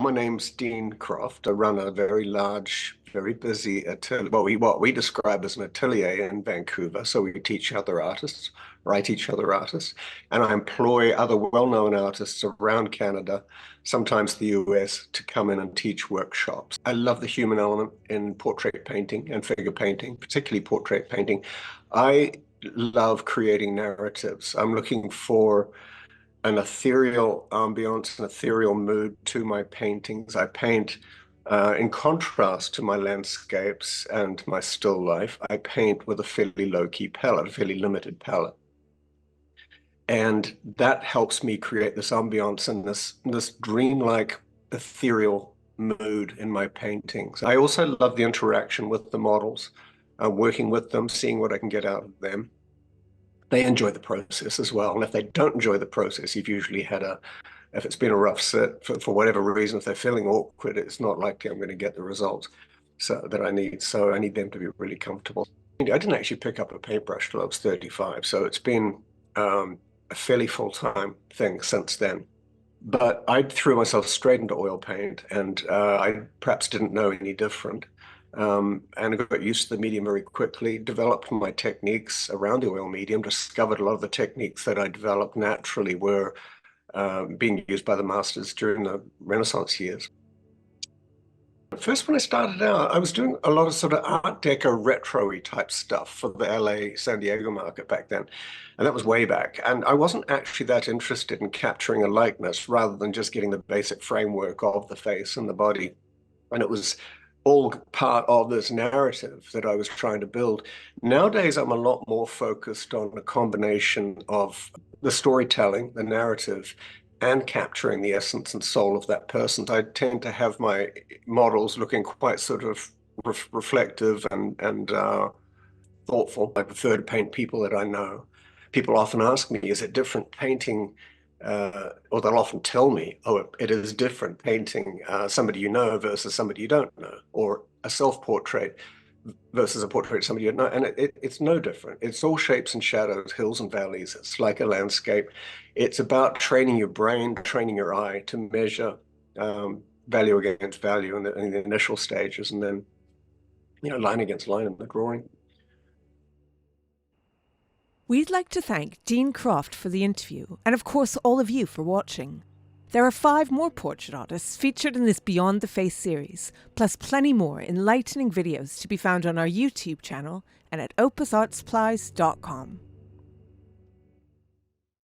My name's Dene Croft. I run a very large, very busy atelier, what we describe as an atelier in Vancouver. So we teach other artists, or I teach other artists, and I employ other well-known artists around Canada, sometimes the US, to come in and teach workshops. I love the human element in portrait painting and figure painting, particularly portrait painting. I love creating narratives. I'm looking for an ethereal ambience, an ethereal mood to my paintings. I paint in contrast to my landscapes and my still life. I paint with a fairly low-key palette, a fairly limited palette. And that helps me create this ambience and this dreamlike, ethereal mood in my paintings. I also love the interaction with the models, working with them, seeing what I can get out of them. They enjoy the process as well. And if they don't enjoy the process, you've usually had if it's been a rough sit for whatever reason, if they're feeling awkward, it's not likely I'm going to get the results that I need. So I need them to be really comfortable. I didn't actually pick up a paintbrush till I was 35. So it's been a fairly full-time thing since then. But I threw myself straight into oil paint, and I perhaps didn't know any different. And I got used to the medium very quickly, developed my techniques around the oil medium, discovered a lot of the techniques that I developed naturally were being used by the masters during the Renaissance years. First, when I started out, I was doing a lot of sort of Art Deco retro-y type stuff for the LA San Diego market back then. And that was way back. And I wasn't actually that interested in capturing a likeness rather than just getting the basic framework of the face and the body. And it was all part of this narrative that I was trying to build. Nowadays, I'm a lot more focused on a combination of the storytelling, the narrative, and capturing the essence and soul of that person. I tend to have my models looking quite sort of reflective and thoughtful. I prefer to paint people that I know. People often ask me, is it different painting, or they'll often tell me, oh, it is different painting somebody you know versus somebody you don't know, or a self-portrait versus a portrait of somebody you know. And it's no different. It's all shapes and shadows, hills and valleys. It's like a landscape. It's about training your brain, training your eye to measure value against value in the initial stages, and then, line against line in the drawing. We'd like to thank Dene Croft for the interview, and of course all of you for watching. There are 5 more portrait artists featured in this Beyond the Face series, plus plenty more enlightening videos to be found on our YouTube channel and at opusartsupplies.com.